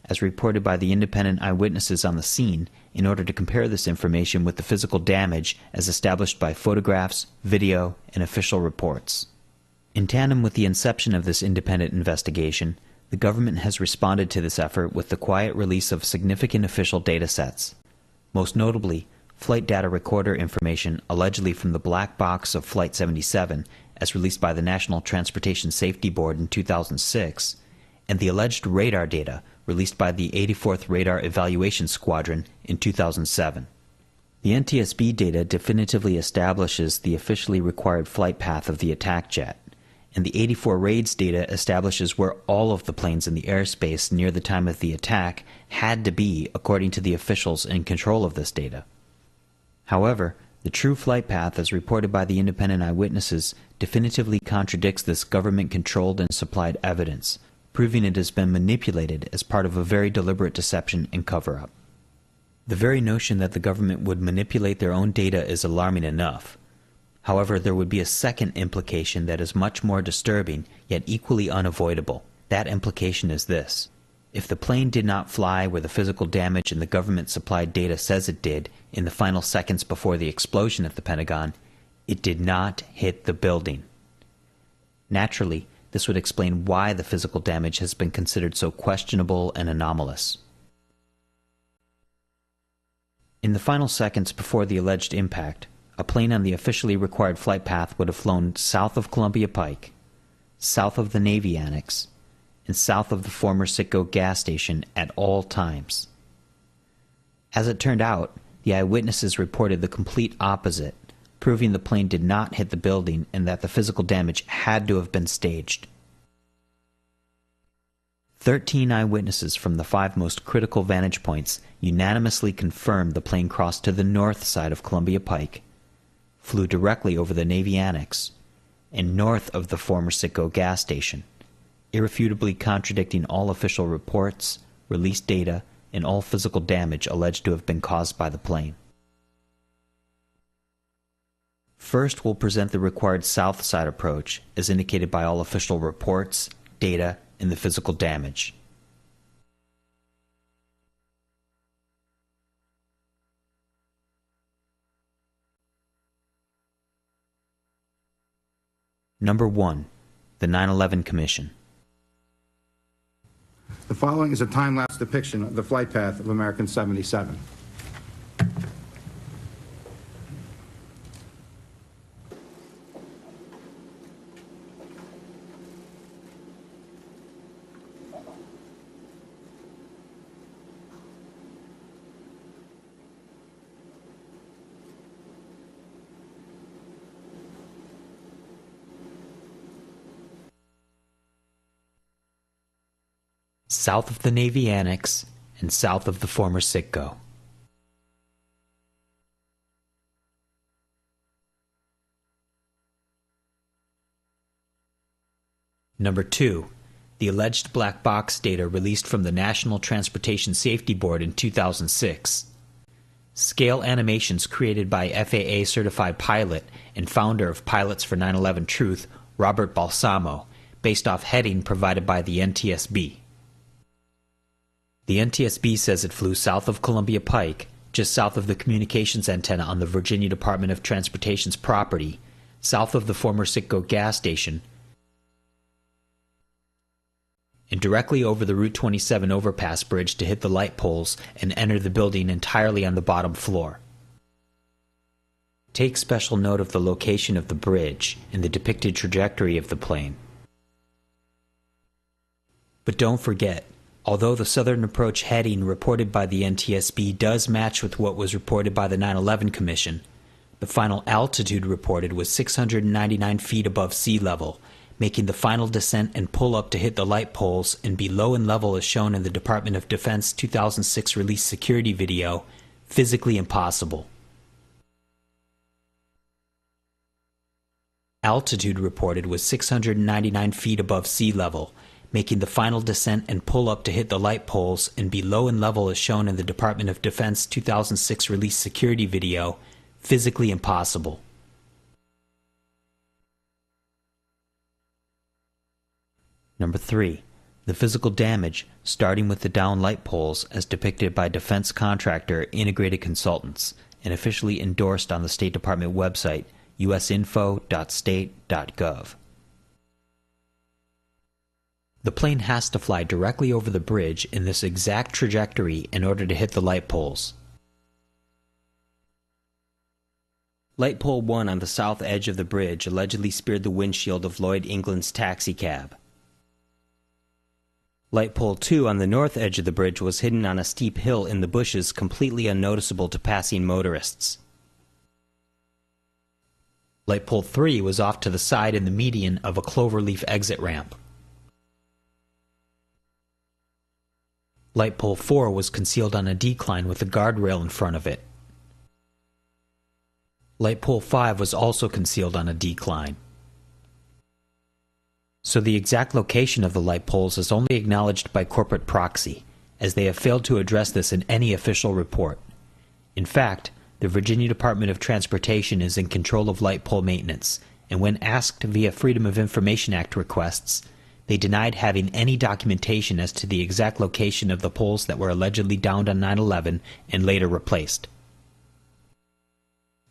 as reported by the independent eyewitnesses on the scene, in order to compare this information with the physical damage as established by photographs, video, and official reports. In tandem with the inception of this independent investigation, the government has responded to this effort with the quiet release of significant official data sets. Most notably, flight data recorder information allegedly from the black box of Flight 77, as released by the National Transportation Safety Board in 2006, and the alleged radar data released by the 84th Radar Evaluation Squadron in 2007. The NTSB data definitively establishes the officially required flight path of the attack jet, and the 84 RAIDS data establishes where all of the planes in the airspace near the time of the attack had to be according to the officials in control of this data. However, the true flight path as reported by the independent eyewitnesses definitively contradicts this government-controlled and supplied evidence, proving it has been manipulated as part of a very deliberate deception and cover-up. The very notion that the government would manipulate their own data is alarming enough. However, there would be a second implication that is much more disturbing, yet equally unavoidable. That implication is this: if the plane did not fly where the physical damage in the government-supplied data says it did in the final seconds before the explosion at the Pentagon, it did not hit the building. Naturally, this would explain why the physical damage has been considered so questionable and anomalous. In the final seconds before the alleged impact, a plane on the officially required flight path would have flown south of Columbia Pike, south of the Navy Annex, and south of the former Citgo gas station at all times. As it turned out, the eyewitnesses reported the complete opposite, proving the plane did not hit the building and that the physical damage had to have been staged. 13 eyewitnesses from the 5 most critical vantage points unanimously confirmed the plane crossed to the north side of Columbia Pike, flew directly over the Navy Annex, and north of the former Citgo gas station, irrefutably contradicting all official reports, released data, and all physical damage alleged to have been caused by the plane. First, we'll present the required south side approach, as indicated by all official reports, data, and the physical damage. Number 1. The 9/11 Commission. The following is a time-lapse depiction of the flight path of American 77. South of the Navy Annex and south of the former Citgo. Number 2. The alleged black box data released from the National Transportation Safety Board in 2006. Scale animations created by FAA-certified pilot and founder of Pilots for 9/11 Truth, Robert Balsamo, based off heading provided by the NTSB. The NTSB says it flew south of Columbia Pike, just south of the communications antenna on the Virginia Department of Transportation's property, south of the former Citgo gas station, and directly over the Route 27 overpass bridge to hit the light poles and enter the building entirely on the bottom floor. Take special note of the location of the bridge and the depicted trajectory of the plane. But don't forget, although the Southern Approach heading reported by the NTSB does match with what was reported by the 9/11 Commission, the final altitude reported was 699 feet above sea level, making the final descent and pull-up to hit the light poles and be low in level as shown in the Department of Defense 2006 release security video physically impossible. Altitude reported was 699 feet above sea level, making the final descent and pull-up to hit the light poles and be low in level as shown in the Department of Defense 2006 release security video physically impossible. Number 3. The physical damage, starting with the down light poles as depicted by defense contractor Integrated Consultants and officially endorsed on the State Department website, usinfo.state.gov. The plane has to fly directly over the bridge in this exact trajectory in order to hit the light poles. Light pole 1 on the south edge of the bridge allegedly speared the windshield of Lloyd England's taxicab. Light pole 2 on the north edge of the bridge was hidden on a steep hill in the bushes, completely unnoticeable to passing motorists. Light pole 3 was off to the side in the median of a cloverleaf exit ramp. Light pole 4 was concealed on a decline with a guardrail in front of it. Light pole 5 was also concealed on a decline. So the exact location of the light poles is only acknowledged by corporate proxy, as they have failed to address this in any official report. In fact, the Virginia Department of Transportation is in control of light pole maintenance, and when asked via Freedom of Information Act requests, they denied having any documentation as to the exact location of the poles that were allegedly downed on 9/11 and later replaced.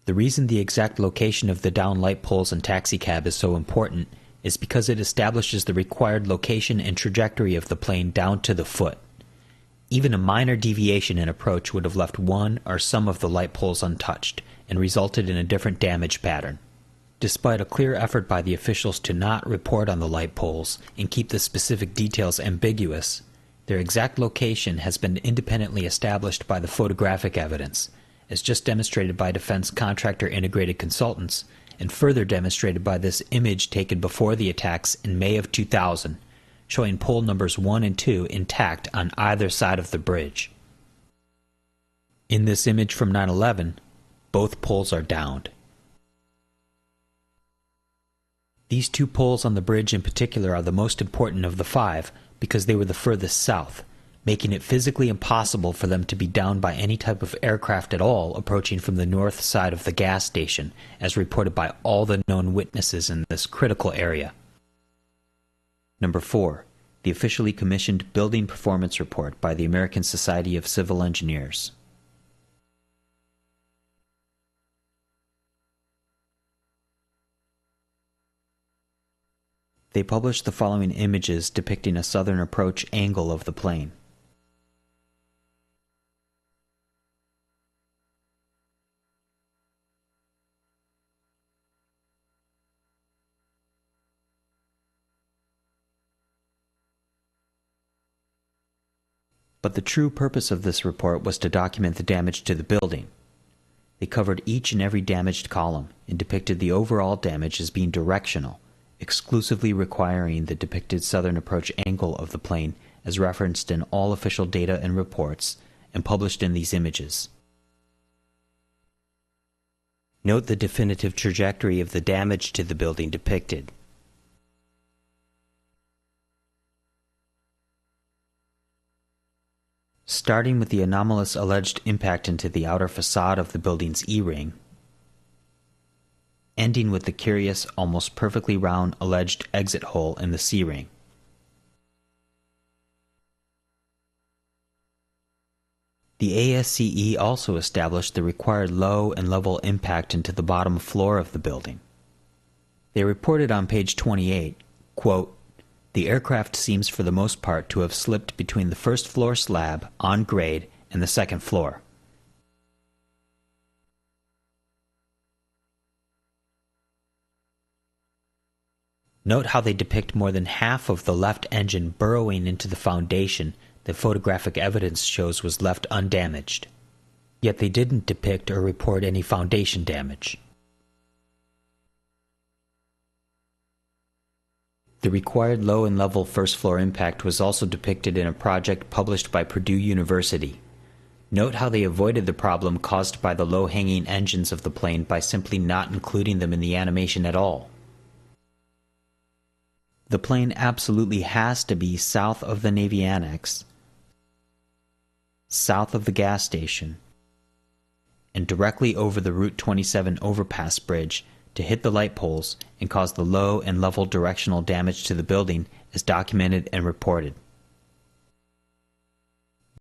The reason the exact location of the down light poles and taxicab is so important is because it establishes the required location and trajectory of the plane down to the foot. Even a minor deviation in approach would have left one or some of the light poles untouched and resulted in a different damage pattern. Despite a clear effort by the officials to not report on the light poles and keep the specific details ambiguous, their exact location has been independently established by the photographic evidence, as just demonstrated by defense contractor Integrated Consultants, and further demonstrated by this image taken before the attacks in May of 2000, showing pole numbers 1 and 2 intact on either side of the bridge. In this image from 9/11, both poles are downed. These 2 poles on the bridge in particular are the most important of the 5 because they were the furthest south, making it physically impossible for them to be downed by any type of aircraft at all approaching from the north side of the gas station, as reported by all the known witnesses in this critical area. Number 4. The officially commissioned Building Performance Report by the American Society of Civil Engineers. They published the following images depicting a southern approach angle of the plane. But the true purpose of this report was to document the damage to the building. They covered each and every damaged column and depicted the overall damage as being directional, exclusively requiring the depicted southern approach angle of the plane as referenced in all official data and reports and published in these images. Note the definitive trajectory of the damage to the building depicted. Starting with the anomalous alleged impact into the outer facade of the building's E-ring, ending with the curious, almost perfectly round alleged exit hole in the C-ring. The ASCE also established the required low and level impact into the bottom floor of the building. They reported on page 28, quote, "The aircraft seems for the most part to have slipped between the first floor slab, on grade, and the second floor." Note how they depict more than half of the left engine burrowing into the foundation that photographic evidence shows was left undamaged. Yet they didn't depict or report any foundation damage. The required low and level first floor impact was also depicted in a project published by Purdue University. Note how they avoided the problem caused by the low-hanging engines of the plane by simply not including them in the animation at all. The plane absolutely has to be south of the Navy Annex, south of the gas station, and directly over the Route 27 overpass bridge to hit the light poles and cause the low and level directional damage to the building as documented and reported.